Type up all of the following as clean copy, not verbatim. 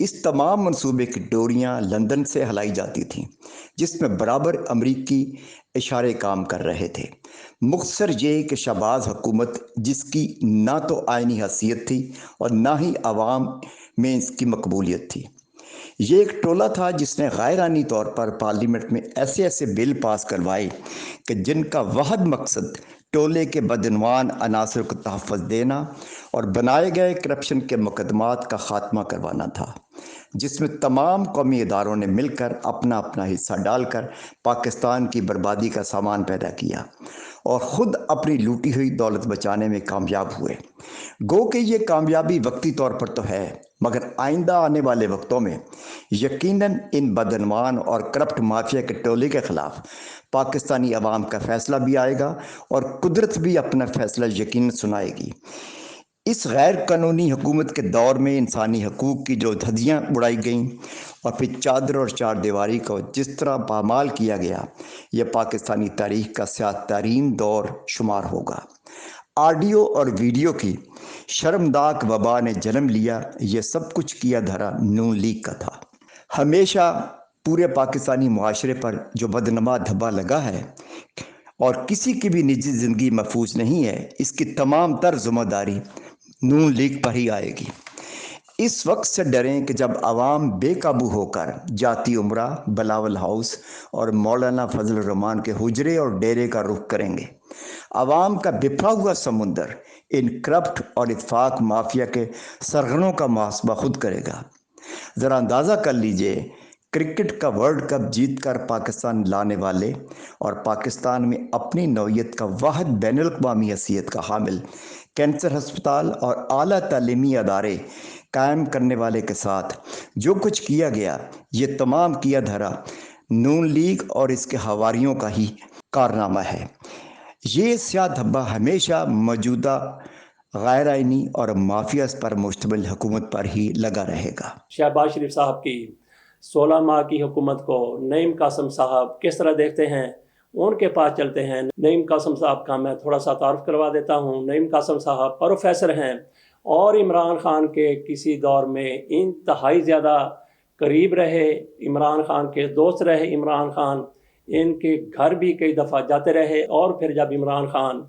اس تمام منصوبے کی ڈوریاں لندن سے ہلائی جاتی تھیں، جس میں برابر امریکی اشارے کام کر رہے تھے۔ مختصر یہ کہ شہباز حکومت، جس کی نہ تو آئینی حیثیت تھی اور نہ ہی عوام میں اس کی مقبولیت تھی، یہ ایک ٹولہ تھا جس نے غیر آئینی طور پر پارلیمنٹ میں ایسے ایسے بل پاس کروائے کہ جن کا واحد مقصد ٹولے کے بدعنوان عناصر کو تحفظ دینا اور بنائے گئے کرپشن کے مقدمات کا خاتمہ کروانا تھا، جس میں تمام قومی اداروں نے مل کر اپنا اپنا حصہ ڈال کر پاکستان کی بربادی کا سامان پیدا کیا اور خود اپنی لوٹی ہوئی دولت بچانے میں کامیاب ہوئے۔ گو کہ یہ کامیابی وقتی طور پر تو ہے، مگر آئندہ آنے والے وقتوں میں یقیناً ان بدعنوان اور کرپٹ مافیا کے ٹولے کے خلاف پاکستانی عوام کا فیصلہ بھی آئے گا اور قدرت بھی اپنا فیصلہ یقیناً سنائے گی۔ اس غیر قانونی حکومت کے دور میں انسانی حقوق کی جو دھجیاں اڑائی گئیں اور پھر چادر اور چار دیواری کو جس طرح پامال کیا گیا، یہ پاکستانی تاریخ کا سیاہ ترین دور شمار ہوگا۔ آڈیو اور ویڈیو کی شرمناک وبا نے جنم لیا، یہ سب کچھ کیا دھرا نون لیگ کا تھا۔ ہمیشہ پورے پاکستانی معاشرے پر جو بدنما دھبا لگا ہے اور کسی کی بھی نجی زندگی محفوظ نہیں ہے، اس کی تمام تر ذمہ داری نون لیگ پر ہی آئے گی۔ اس وقت سے ڈریں کہ جب عوام بے قابو ہو کر جاتی عمرہ، بلاول ہاؤس اور مولانا فضل الرحمان کے حجرے اور ڈیرے کا رخ کریں گے۔ عوام کا بپھرا ہوا سمندر ان کرپٹ اور اتفاق مافیا کے سرغنوں کا محاسبہ خود کرے گا۔ ذرا اندازہ کر لیجئے، کرکٹ کا ورلڈ کپ جیت کر پاکستان لانے والے اور پاکستان میں اپنی نوعیت کا واحد بین الاقوامی حیثیت کا حامل کینسر ہسپتال اور اعلیٰ تعلیمی ادارے قائم کرنے والے کے ساتھ جو کچھ کیا گیا، یہ تمام کیا دھرا نون لیگ اور اس کے حواریوں کا ہی کارنامہ ہے۔ یہ سیاہ دھبا ہمیشہ موجودہ غیر آئینی اور مافیا پر مشتمل حکومت پر ہی لگا رہے گا۔ شہباز شریف صاحب کی 16 ماہ کی حکومت کو نعیم قاسم صاحب کس طرح دیکھتے ہیں، ان کے پاس چلتے ہیں۔ نعیم قاسم صاحب کا میں تھوڑا سا تعارف کروا دیتا ہوں۔ نعیم قاسم صاحب پروفیسر ہیں اور عمران خان کے کسی دور میں انتہائی زیادہ قریب رہے، عمران خان کے دوست رہے۔ عمران خان ان کے گھر بھی کئی دفعہ جاتے رہے، اور پھر جب عمران خان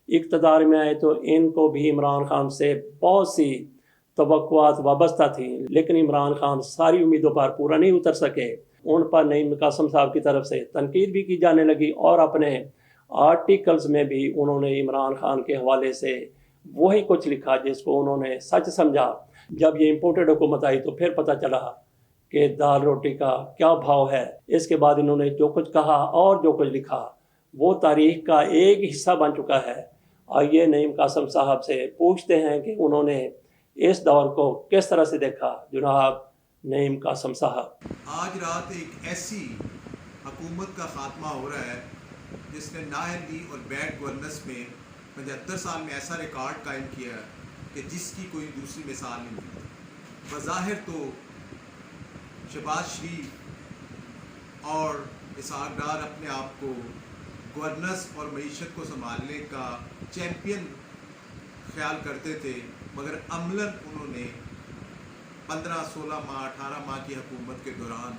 اقتدار میں آئے تو ان کو بھی عمران خان سے بہت سی توقعات وابستہ تھیں، لیکن عمران خان ساری امیدوں پر پورا نہیں اتر سکے۔ ان پر نعیم قاسم صاحب کی طرف سے تنقید بھی کی جانے لگی، اور اپنے آرٹیکلز میں بھی انہوں نے عمران خان کے حوالے سے وہی کچھ لکھا جس کو انہوں نے سچ سمجھا۔ جب یہ امپورٹڈ حکومت آئی تو پھر پتہ چلا کہ دال روٹی کا کیا بھاؤ ہے۔ اس کے بعد انہوں نے جو کچھ کہا اور جو کچھ لکھا وہ تاریخ کا ایک حصہ بن چکا ہے۔ آئیے نعیم قاسم صاحب سے پوچھتے ہیں کہ انہوں نے اس دور کو کس طرح سے دیکھا۔ جناب نعیم قاسم صاحب، آج رات ایک ایسی حکومت کا خاتمہ ہو رہا ہے جس نے نااہلی اور بیڈ گورننس میں 75 سال میں ایسا ریکارڈ قائم کیا ہے کہ جس کی کوئی دوسری مثال نہیں ملتی۔ بظاہر تو شہباز شریف اور اسحاق ڈار اپنے آپ کو گورننس اور معیشت کو سنبھالنے کا چیمپئن خیال کرتے تھے، مگر عملاً انہوں نے 15 16 ماہ 18 ماہ کی حکومت کے دوران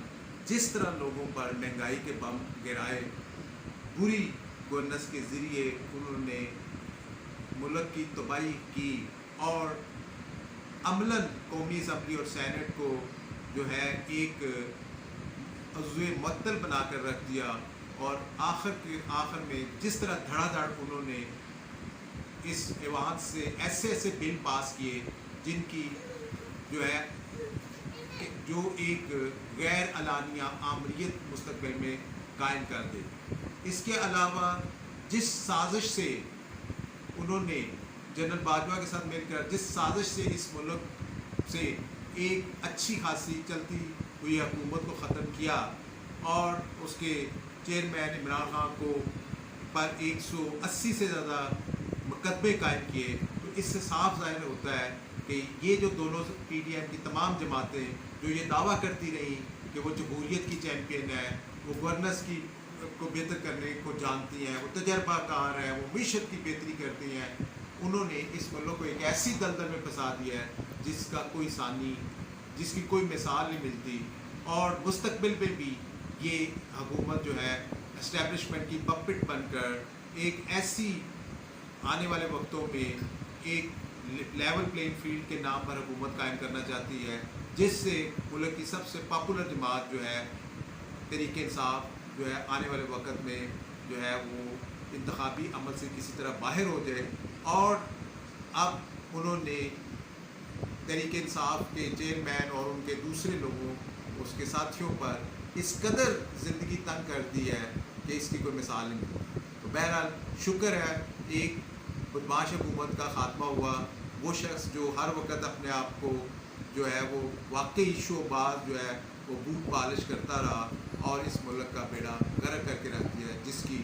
جس طرح لوگوں پر مہنگائی کے بم گرائے، بری گورننس کے ذریعے انہوں نے ملک کی تباہی کی اور عملاً قومی اسمبلی اور سینٹ کو جو ہے ایک عضو معطل بنا کر رکھ دیا، اور آخر میں جس طرح دھڑا دھڑ انہوں نے اس ایوان سے ایسے بل پاس کیے جن کی جو ہے جو ایک غیر اعلانیہ آمریت مستقبل میں قائم کر دے۔ اس کے علاوہ جس سازش سے انہوں نے جنرل باجوہ کے ساتھ مل کر جس سازش سے اس ملک سے ایک اچھی خاصی چلتی ہوئی حکومت کو ختم کیا اور اس کے چیئرمین عمران خان کو پر 180 سے زیادہ مقدمے قائم کیے، تو اس سے صاف ظاہر ہوتا ہے کہ یہ جو دونوں پی ڈی ایم کی تمام جماعتیں جو یہ دعویٰ کرتی رہیں کہ وہ جمہوریت کی چیمپئن ہے، وہ گورننس کی کو بہتر کرنے کو جانتی ہیں، وہ تجربہ کار ہیں، وہ معیشت کی بہتری کرتی ہیں، انہوں نے اس ملک کو ایک ایسی دلدل میں پھنسا دیا ہے جس کا کوئی ثانی جس کی کوئی مثال نہیں ملتی، اور مستقبل میں بھی یہ حکومت جو ہے اسٹیبلشمنٹ کی پپٹ بن کر ایک ایسی آنے والے وقتوں میں ایک لیول پلینگ فیلڈ کے نام پر حکومت قائم کرنا چاہتی ہے، جس سے ملک کی سب سے پاپولر جماعت جو ہے تحریک انصاف جو ہے آنے والے وقت میں جو ہے وہ انتخابی عمل سے کسی طرح باہر ہو جائے۔ اور اب انہوں نے تحریک انصاف کے چیئرمین اور ان کے دوسرے لوگوں اس کے ساتھیوں پر اس قدر زندگی تنگ کر دی ہے کہ اس کی کوئی مثال نہیں ملتی۔ تو بہرحال شکر ہے ایک بدمعاش حکومت کا خاتمہ ہوا۔ وہ شخص جو ہر وقت اپنے آپ کو جو ہے وہ واقعی شعباز جو ہے وہ بوٹ پالش کرتا رہا اور اس ملک کا بیڑا غرق کر کے رکھ دیا، جس کی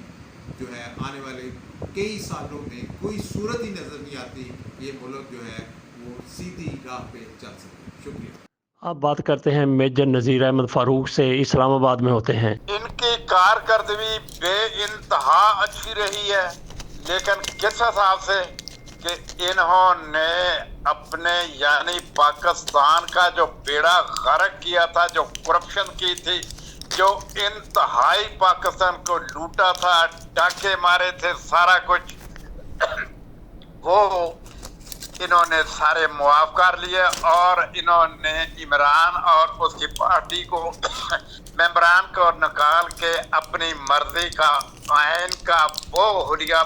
جو ہے آنے والے کئی سالوں میں کوئی صورت ہی نظر نہیں آتی یہ ملک جو ہے وہ سیدھی راہ پہ چل سکے۔ شکریہ۔ اب بات کرتے ہیں میجر نذیر احمد فاروق سے، اسلام آباد میں ہوتے ہیں۔ ان کی کارکردگی بے انتہا اچھی رہی ہے، لیکن کس حساب سے کہ انہوں نے اپنے یعنی پاکستان کا جو بیڑا غرق کیا تھا، جو کرپشن کی تھی، جو انتہائی پاکستان کو لوٹا تھا، ڈاکے مارے تھے، سارا کچھ وہ انہوں نے سارے معاف کر لیے، اور انہوں نے عمران اور اس کی پارٹی کو ممبران کو نکال کے اپنی مرضی کا آئین کا وہ حلیہ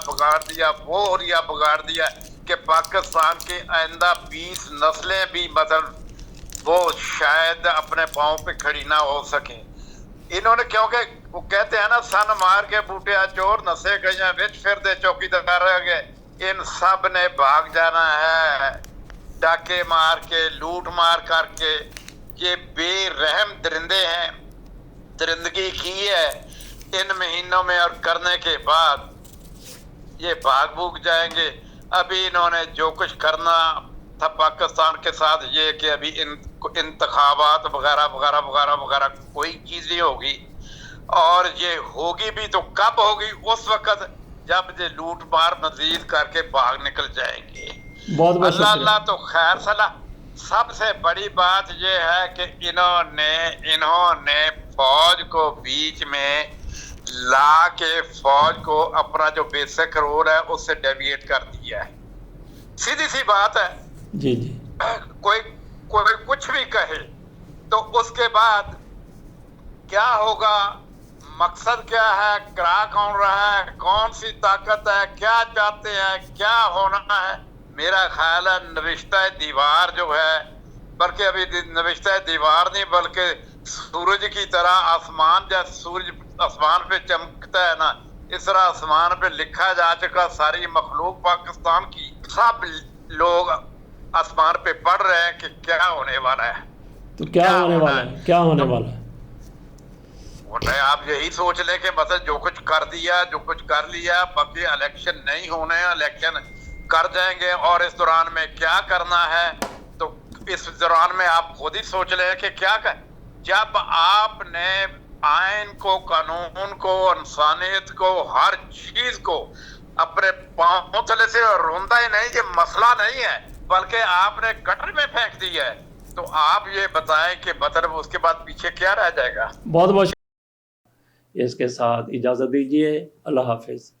بگاڑ دیا کہ پاکستان کی آئندہ 20 نسلیں بھی مثلا وہ شاید اپنے پاؤں پہ کھڑی نہ ہو سکیں۔ انہوں نے، کیونکہ وہ کہتے ہیں نا سن مار کے بوٹیا چور نسے گئے وچ پھر دے چوکی دار رہ گئے، ان سب نے بھاگ جانا ہے ڈاکے مار کے، لوٹ مار کر کے۔ یہ بے رحم درندے ہیں، درندگی کی ہے ان مہینوں میں، اور کرنے کے بعد یہ بھاگ بھوگ جائیں گے۔ ابھی انہوں نے جو کچھ کرنا تھا پاکستان کے ساتھ، یہ کہ ابھی انتخابات وغیرہ وغیرہ وغیرہ وغیرہ کوئی چیز نہیں ہوگی، اور یہ ہوگی بھی تو کب ہوگی؟ اس وقت جب یہ لوٹ مار مزید کر کے باغ نکل جائیں گے۔ بہت بہت اللہ شکریہ۔ اللہ تو خیر صلاح۔ سب سے بڑی بات یہ ہے کہ انہوں نے فوج کو بیچ میں لا کے فوج کو اپنا جو بیسک رول ہے اس سے ڈیویٹ کر دیا ہے۔ سیدھی سی بات ہے، جی جی، کوئی کچھ بھی کہے تو اس کے بعد کیا ہوگا، مقصد کیا ہے، کرا کون رہا ہے، کون سی طاقت ہے، کیا چاہتے ہیں، کیا ہونا ہے۔ میرا خیال ہے نوشتہ دیوار جو ہے، بلکہ ابھی نوشتہ دیوار نہیں بلکہ سورج کی طرح آسمان، جیسے سورج آسمان پہ چمکتا ہے نا، اس طرح آسمان پہ لکھا جا چکا ساری مخلوق پاکستان کی، سب لوگ آسمان پہ پڑھ رہے ہیں کہ کیا ہونے والا ہے۔ تو کیا ہونے والا ہے، کیا ہونے والا ہے؟ آپ یہی سوچ لیں کہ مطلب جو کچھ کر دیا، جو کچھ کر لیا، باقی الیکشن نہیں ہونے ہیں، الیکشن کر جائیں گے، اور اس دوران میں کیا کرنا ہے تو اس دوران میں آپ خود ہی سوچ لیں کہ کیا جب آپ نے آئین کو، قانون کو، انسانیت کو، ہر چیز کو اپنے پاؤں تلے سے روندا ہی نہیں، یہ مسئلہ نہیں ہے بلکہ آپ نے گٹر میں پھینک دیا ہے، تو آپ یہ بتائیں کہ مطلب اس کے بعد پیچھے کیا رہ جائے گا؟ بہت بہت اس کے ساتھ اجازت دیجیے، اللہ حافظ۔